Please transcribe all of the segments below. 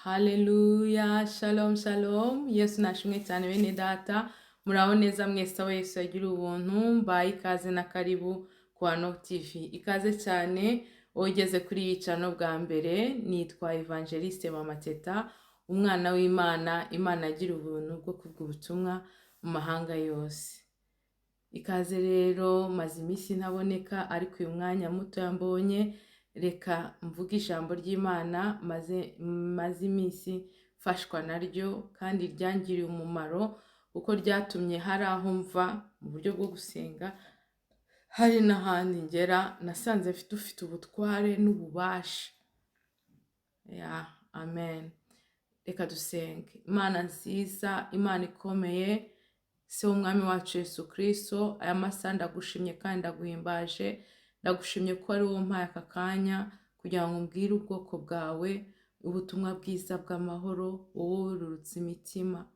Haleluya, shalom shalom, Yesu nashimwe cyane bene data, muraho neza mwese aho Yesu yagira ubuntu, mbaye ikaze na karibu kwa Ano TV. Ikaze cyane, ugeze kuri iyi cano bwa mbere, nitwa Evangeliste Mama Teta, umwana w'Imana, Imana agira ubuntu bwo kuvuga ubutumwa mu mahanga yose. Ikaze rero, maze iminsi ntaboneka ariko uyu mwanya muto yambonye, reka mvuge ijambo ry'Imana maze iminsi mfashwa naryo kandi ryangiriye umumaro kuko ryatumye hari aho mva mu buryo bwo gusenga, hari n'ahandi ngera nasanze ufite ubutware n'ububasha. Amen. Reka dusenge. Imana nziza, Imana ikomeye, se w'umwami wacu Yesu Kristo, aya masaha ndagushimye kandi ndaguhimbaje, ndagushimye ko ari wowe umpaye aka kanya kugira ngo umbwire ubwoko bwawe ubutumwa bwiza bw'amahoro, wowe wururutse imitima.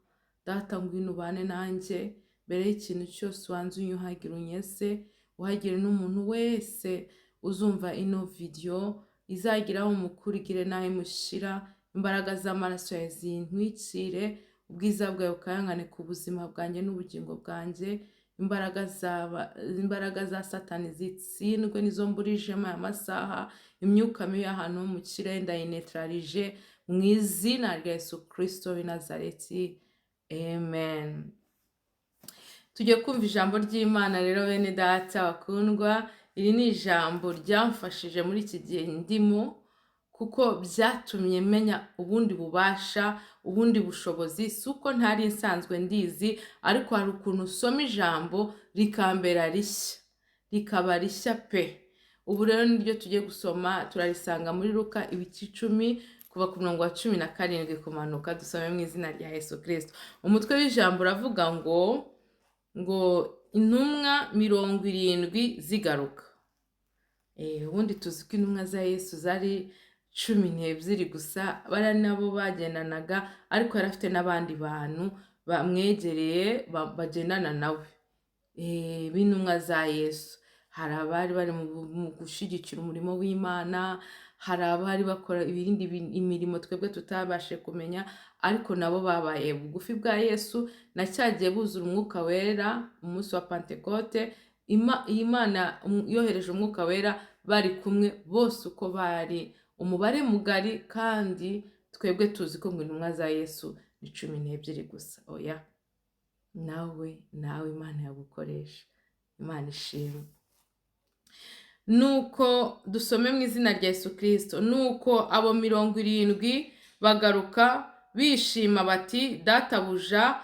Data ngwino ubane nanjye, mbere y'ikintu cyose ubanze unyuhagire unyeze, uhagire n'umuntu wese uzumva ino video, izagiraho umukurikire nawe mushira, imbaraga z'amaraso yawe zintwikire, ubwiza bwawe bukayangane ku buzima bwanjye n'ubugingo bwanjye, imbaraga za Satani zitsindwe nizo mburijemo aya masaha, imyuka mibi y'ahantu ho mu kirere ndayinetralije mu izina rya Yesu Kristo w'i Nazareti. Amen. Tugiye kumva ijambo ry'Imana rero bene data bakundwa, iri ni ijambo ryamfashije muri iki gihe ndimo, kuko byatumye menya ubundi bubasha, ubundi bushobozi, si uko ntari nsanzwe ndizi, ariko hari ukuntu usoma ijambo rikambera rishya, rikaba rishya pe. Ubu rero niryo tugiye gusoma, turarisanga muri Luka ibice 10 kuva ku murongo wa 17 kumanuka, dusome mu izina rya Yesu Kristo. Umutwe w'ijambo uravuga ngo intumwa 70 zigaruka. Ubundi tuzi ko intumwa za Yesu zari 12 gusa, bari nabo bagendanaga, ariko yari afite n'abandi bantu bamwegereye bagendana nawe, b'intumwa za Yesu. Hari abari bari mu gushyigikira umurimo w'Imana, hari abari bakora ibindi imirimo twebwe tutabashe kumenya, ariko nabo babaye bugufi bwa Yesu, na cyagiye buzura umwuka wera umunsi wa Pentekote. Imana yohereje umwuka wera, bari kumwe bose uko bari, umubare mugari, kandi twebwe tuzi ko intumwa za Yesu ni 12 gusa. Oya, nawe Imana yagukoresha, Imana ishimwe. Nuko dusome mu izina rya Yesu Kristo. Nuko abo 70 bagaruka bishima bati, databuja,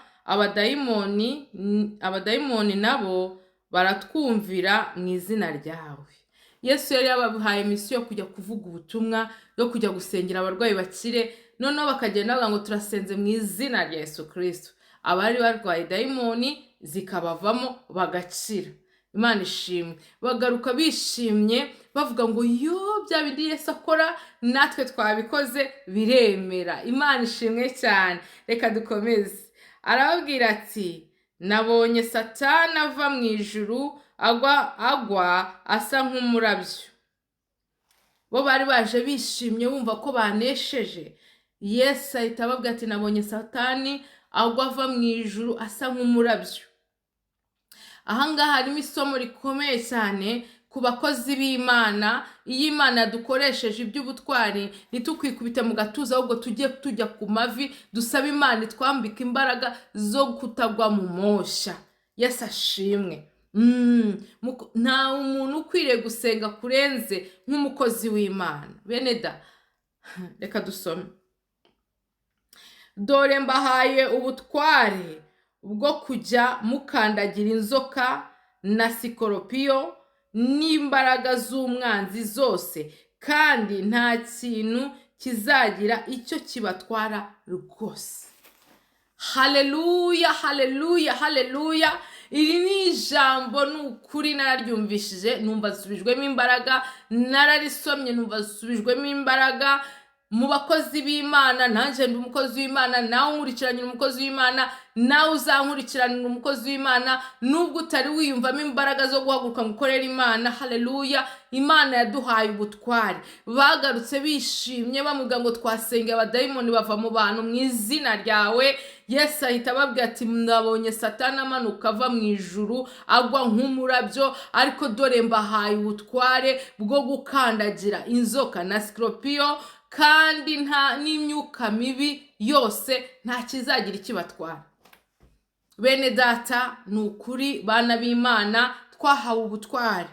abadayimoni nabo baratwumvira mu izina ryawe. Yesu yari yabahaye misiyo yo kujya kuvuga ubutumwa, yo kujya gusengera abarwayi bakire, noneho bakagenda bavuga ngo turasenze mu izina rya Yesu Kristo. Abari barwaye dayimoni zikabavamo bagakira. Imana ishimwe. Bagaruka bishimye bavuga ngo yo, bya bindi Yesu akora natwe twabikoze biremera. Imana ishimwe cyane. Reka dukomeze. Arababwira ati, nabonye Satani ava mu ijuru agwa asa nk'umurabyo. Bo bari baje bishimye bumva ko banesheje. Yesu ahita ababwira ati, nabonye Satani ava mu ijuru asa nk'umurabyo. Ahangaha harimo isomo rikomeye cyane ku bakozi b'Imana. Iyo Imana yadukoresheje iby'ubutwari, ntitukwikubite mu gatuza, ahubwo tujya ku mavi, dusaba Imana itwambika imbaraga zo kutagwa mu mosha. Yesu ashimwe. Nta umuntu ukwiriye gusenga kurenze nk'umukozi w'Imana. Bene da, reka dusome. Dore mbahaye ubutware bwo kujya mukandagira inzoka na sikoropiyo n'imbaraga z'umwanzi zose, kandi nta kintu kizagira icyo kibatwara rwose. Haleluya, haleluya, haleluya. Iri ni ijambo n'ukuri nararyumvishije, numva zisubijwemo imbaraga, nararisomye numva zisubijwemo imbaraga. mu bakozi b'Imana, nanjye ndi umukozi w'Imana, nawe unkurikiranye umukozi w'Imana, nawe uzankurikirana umukozi w'Imana, nubwo utari wiyumvamo imbaraga zo guhaguruka ngo ukorere Imana. Haleluya! Imana yaduhaye ubutware. Bagarutse bishimye bamubwira ngo twasengeye abadayimoni bava mu bantu mu izina ryawe. Yesu ahita ababwira ati mwabonye Satani amanuka ava mu ijuru agwa nk'umurabyo, ariko dore mbahaye ubutware bwo gukandagira inzoka na sikorupiyo, kandi nta n'imyuka mibi yose nta kizagira ikibatwara. Bene data, ni ukuri bana b'Imana, twahawe ubutware.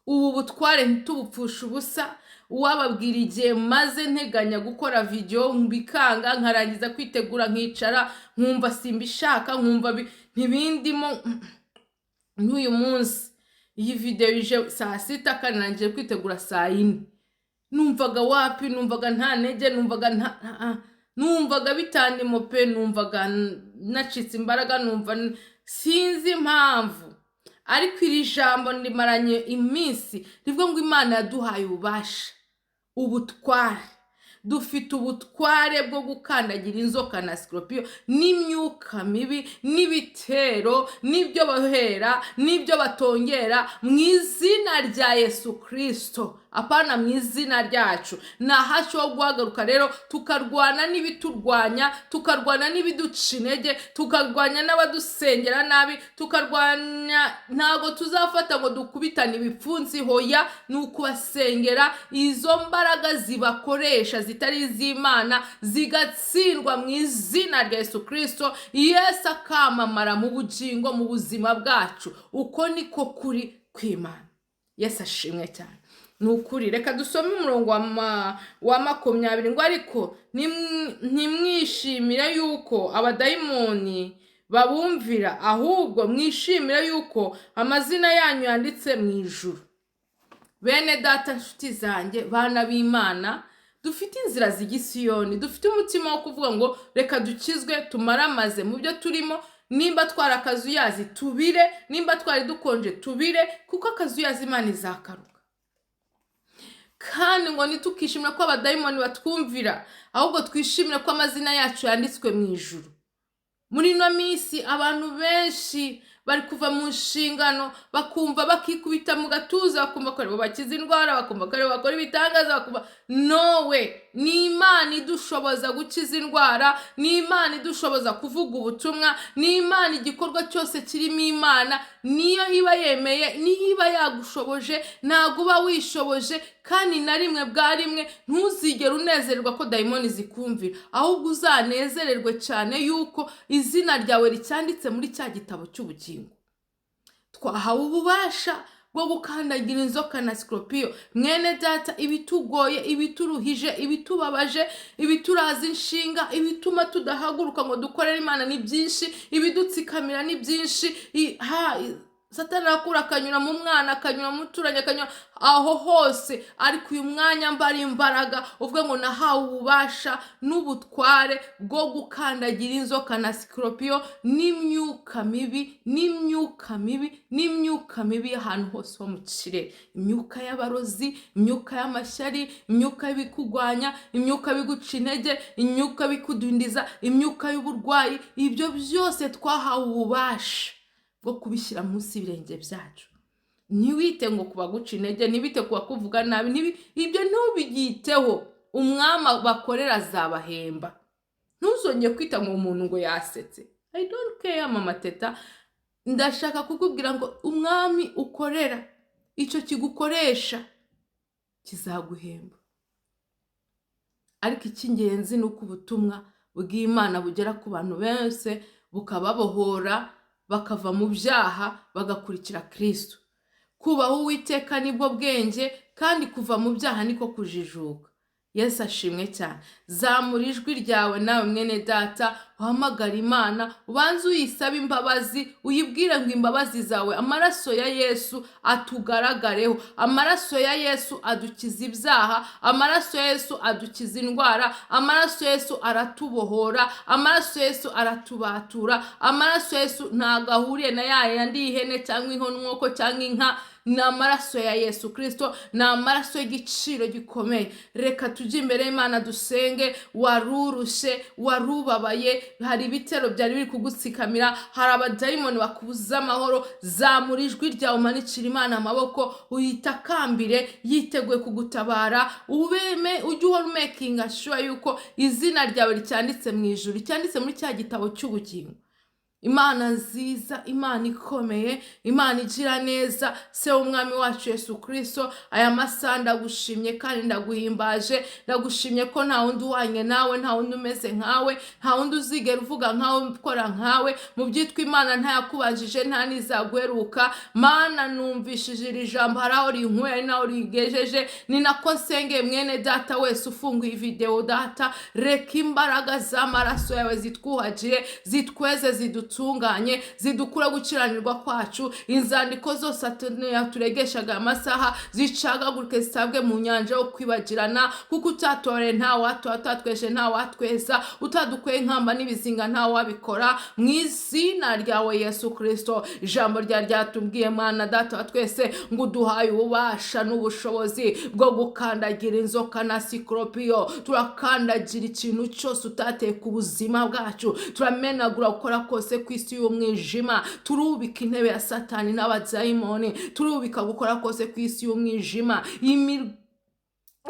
Ubu butware ntitubupfusha ubusa. Uwababwira igihe maze nteganya gukora video mbikanga, nkarangiza kwitegura nkicara nkumva simbishaka, nkumva ntibindimo. N'uyu munsi iyi video ije saa 6 kandi nangiye kwitegura saa 4. Numvaga wapi, numvaga nta ntege, numvaga bitandimo pe, numvaga nacitse imbaraga, numva sinzi impamvu. Ariko iri jambo ndimaranye iminsi rivuga ngo Imana yaduhaye ububasha, ubutware. Dufite ubutware bwo gukandagira inzoka na sikorupiyo n'imyuka mibi n'ibitero n'ibyo bahera n'ibyo batongera mu izina rya Yesu Kristo, apana mu izina ryacu. Nahacu wo guhagaruka rero tukarwana n'ibiturwanya, tukarwana n'ibiduca intege, tukarwanya n'abadusengera nabi, tukarwanya. Ntago tuzafata ngo dukubitane ibipfunsi, hoya ni ukubasengera. Izo mbaraga zibakoresha zitari iz'Imana zigatsindwa mu izina rya Yesu Kristo. Yesu akamamara mu bugingo, mu buzima bwacu. Uko niko kuri kw'Imana. Yesu ashimwe cyane. Nukuri reka dusome umurongo wa 20 ngo ariko ntimwishimire yuko abadayimoni babumvira, ahubwo mwishimire yuko amazina yanyu yanditse mu ijuru. Bene data, nshuti zanjye, bana b'Imana, dufite inzira z'igisiyoni, dufite umutima wo kuvuga ngo reka dukizwe tumaramaze mu byo turimo. Nimba twara akazuyazi tubire, nimba twari dukonje tubire, kuko akazuyazi Imana izakaruka. Kandi ngo nitukishimira ko abadayimoni batwumvira, ahubwo twishimire ko amazina yacu yanditswe mu ijuru. Muri ino minsi abantu benshi bari kuva mu nshingano, bakumva bakikubita mu gatuza, bakumva ko bakiza indwara, bakumva ko bakora ibitangaza, bakumva nowe. Ni Imana idushoboza gukiza indwara, ni Imana idushoboza kuvuga ubutumwa, ni Imana. Igikorwa cyose kirimo Imana niyo iba yemeye, niyo iba yagushoboje, ntago uba wishoboje. Kandi na rimwe bwa rimwe ntuzigere unezerwa ko dayimoni zikumvira, ahubwo uzanezererwe cyane yuko izina ryawe ricyanditse muri cya gitabo cy'ubugingo. Twahawe ububasha bwo gukandagira inzoka na sikorupiyo. Mwene data, ibitugoye, ibituruhije, ibitubabaje, ibituraza inshinga, ibituma tudahaguruka ngo dukorere Imana ni byinshi, ibidutsikamira ni byinshi. Satani arakura, akanyura mu mwana, akanyura mu muturage, akanyura aho hose. Ariko uyu mwanya mbari imbaraga uvuga ngo nahawe ububasha n'ubutware bwo gukandagira inzoka na sikorupiyo n'imyuka mibi, n'imyuka mibi, n'imyuka mibi ahantu hose ho mu kirere. Imyuka y'abarozi, imyuka y'amashyari, imyuka y'ibikugwanya, imyuka biguca intege, imyuka bikudindiza, imyuka y'uburwayi. Ibyo byose twahawe ububasha bwo kubishyira munsi y'ibirenge byacu. Ntiwite ngo kubaguca intege, ntiwite kubakuvuga nabi, ibyo ntubigiteho. Umwami bakorera azabahemba. Ntuzongeye kwita ngo umuntu ngo yasetse. I don't care mama teta. Ndashaka kukubwira ngo umwami ukorera, icyo kigukoresha kizaguhemba. Ariko icy'ingenzi ni uko ubutumwa bw'Imana bugera ku bantu benshi, bukababohora, bakava mu byaha bagakurikira Kristo. Kubaho Uwiteka nibwo bwenge, kandi kuva mu byaha niko kujijuka. Yesu ashimwe cyane. Zamura ijwi ryawe nawe mwene data, uhamagara Imana, ubanze uyisaba imbabazi, uyibwire ngo imbabazi zawe, amaraso ya Yesu atugaragareho. Amaraso ya Yesu adukiza ibyaha, amaraso ya Yesu adukiza indwara, amaraso ya Yesu aratubohora, amaraso ya Yesu aratubatura, amaraso ya Yesu ntago ahuriye na yandi y'ihene cyangwa inkonkoko cyangwa inka. ni amaraso ya Yesu Kristo, ni amaraso y'igiciro gikomeye. Reka tujye imbere y'Imana dusenge. Warurushe, warubabaye, hari ibitero byari biri kugutsikamira, hari abadayimoni bakubuza amahoro. Zamura ijwi ryawe, umanikira Imana amaboko, uyitakambire, yiteguye kugutabara. Ujye uhora umekinga sure yuko izina ryawe ryanditse mu ijuru, cyanditse muri cya gitabo cy'ubugingo. Imana nziza, Imana ikomeye, Imana igira neza, se w'umwami wacu Yesu Kristo, aya masaha ndagushimye kandi ndaguhimbaje. Ndagushimye ko nta wundi uhwanye nawe, nta wundi umeze nkawe, nta wundi uzigera uvuga nkawe, ukora nkawe. Mu byitwa Imana nta yakubanjije, nta n'izaguheruka. Mana, numvishije iri jambo, hari aho rinkuye, hari n'aho rigejeje. Ni nako nsengeye mwene data wese ufunguye video data, reka imbaraga z'amaraso yawe zitwuhagire, zitweze, zidutunganye, zidukura gukiranirwa kwacu. Inzandiko zose turegeshaga amasaha zicagaguruke, zitabwe mu nyanja yo kwibagirana, kuko utatore nta utatweje nta watweza, utadukweye inkamba n'ibizinga nta wabikora. Mu izina ryawe Yesu Kristo, ijambo ryatubwiye Mana Data wa twese ngo uduhaye ububasha n'ubushobozi bwo gukandagira inzoka na sikoropiyo. Turakandagira ikintu cyose utateye ku buzima bwacu, turamenagura gukora kose ku isi y'umwijima. Turubika intebe ya Satani n'abadayimoni, turubika gukora kose ku isi y'umwijima.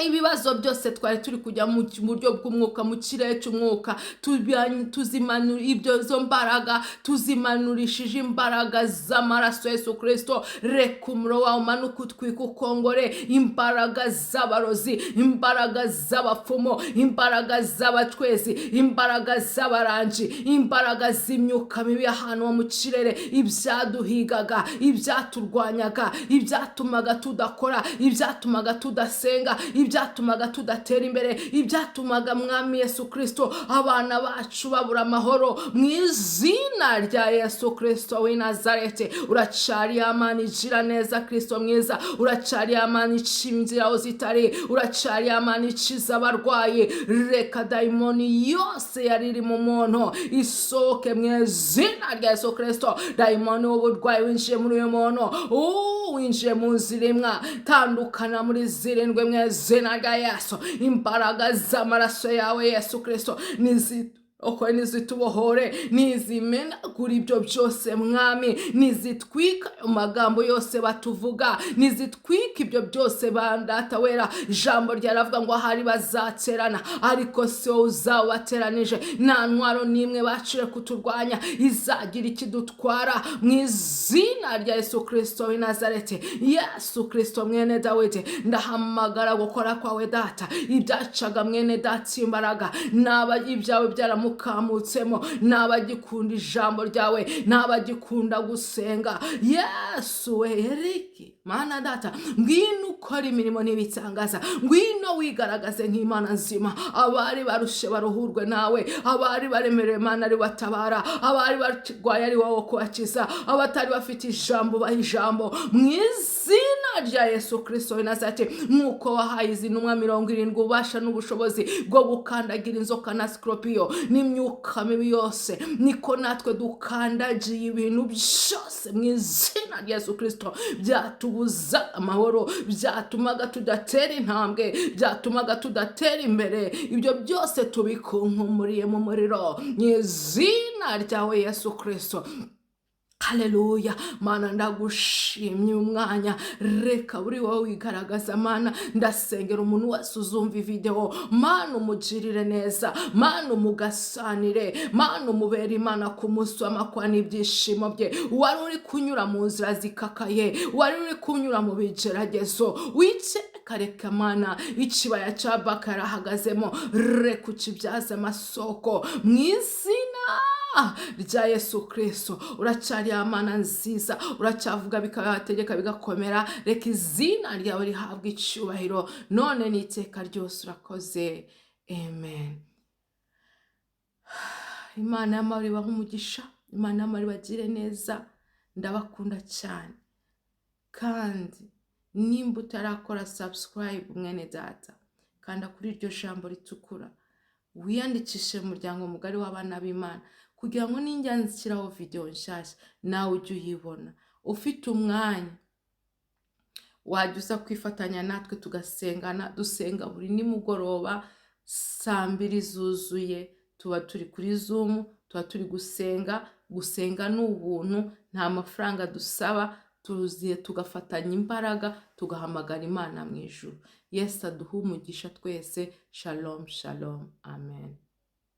Ibibazo byose twari turi kujya mu buryo bw'umwuka, mu kirere cy'umwuka, tuzimanura ibyo mbaraga, tuzimanurishije imbaraga z'amaraso Yesu Kristo. Reka umuro wawe umanuke, utwike, ukongore imbaraga z'abarozi, imbaraga z'abapfumu, imbaraga z'abacwezi, imbaraga z'abaranji, imbaraga z'imyuka mibi ahantu mu kirere, ibyaduhigaga, ibyaturwanyaga, ibyatumaga tudakora, ibyatumaga tudasenga, ibyatumaga tudatera imbere, ibyatumaga mwami Yesu Kristo abana bacu babura amahoro. Mu izina rya Yesu Kristo w'i Nazareti, uracari Imana igira neza, Kristo mwiza, uracari Imana ica inzira aho zitari, uracari Imana ikiza abarwayi. Reka dayimoni yose yari iri mu muntu isohoke mu izina rya Yesu Kristo. Dayimoni w'uburwayi winjiye muri uyu muntu, winjiye mu nzira, tandukana muri zirindwe mu izina rya Yesu. Imbaraga z'amaraso yawe Yesu Kristo nizitubohore, nizimenagura ibyo byose mwami, nizitwika amagambo yose batuvuga, nizitwika ibyo byose bandata wera. Ijambo ryaravuga ngo ahari bazaterana, ariko si wowe uzabateranije. Nta ntwaro n'imwe bacire kuturwanya izagira ikidutwara. Mu izina rya Yesu Kristo w'i Nazareti, Yesu Kristo mwene Dawidi, ndahamagara gukora kwawe data. Ibyacaga mwene data imbaraga, naba ibyawe byaramukamutsemo, nabagikunda ijambo ryawe, nabagikunda gusenga. Yesu we, Eriki Mana Data, ngwino ukora imirimo n'ibitangaza, ngwino wigaragaze nk'Imana nzima. Abari barushe baruhurwe nawe, abari baremerewe Mana ari watabara, abari barwaye ari wowe kubakiza, abatari bafite ijambo baha ijambo. Mu izina rya Yesu Kristo w'i Nazareti, nk'uko wahaye izi ntumwa 70 ubasha n'ubushobozi bwo gukandagira inzoka na sikoropiyo n'imyuka mibi yose, niko natwe dukandagiye ibintu byose mu izina rya Yesu Kristo byatubuza amahoro, byatumaga tudatera intambwe, byatumaga tudatera imbere. Ibyo byose tubikunkumuriye mu muriro mu izina ryawe Yesu Kristo. Haleluya. Mana ndagushimye umwanya, reka buri wowe wigaragaza Mana. Ndasengera umuntu wese uzumva video, Mana umugirire neza, Mana umugasanire, Mana umubere Imana ku munsi w'amakwa n'ibyishimo bye. Wari uri kunyura mu nzira zikakaye, wari uri kunyura mu bigeragezo, kareka Mana ikibaya cya Bakara ahagazemo, reka ukibyaze amasoko mu izina rya Yesu Kristo. Uracari Imana nziza, uracyavuga bikabategeka bigakomera. Reka izina ryawe rihabwe icyubahiro none n'iteka ryose. Urakoze, amen. Imana y'amahoro ibahe umugisha, Imana y'amahoro ibagire neza. Ndabakunda cyane, kandi nimba utarakora subscribe mwene data, kanda kuri iryo jambo ritukura, wiyandikishe mu muryango mugari w'abana b'Imana, kugira ngo ninjya nzishyiraho video nshyashya nawe ujye uyibona. Ufite umwanya wajya uza kwifatanya natwe tugasengana, dusenga buri nimugoroba saa 2 zuzuye, tuba turi kuri Zoom, tuba turi gusenga ni ubuntu, nta mafaranga dusaba, tuziye tugafatanya imbaraga, tugahamagara Imana mu ijuru. Yesu aduhe umugisha twese. Shalom, shalom, amen.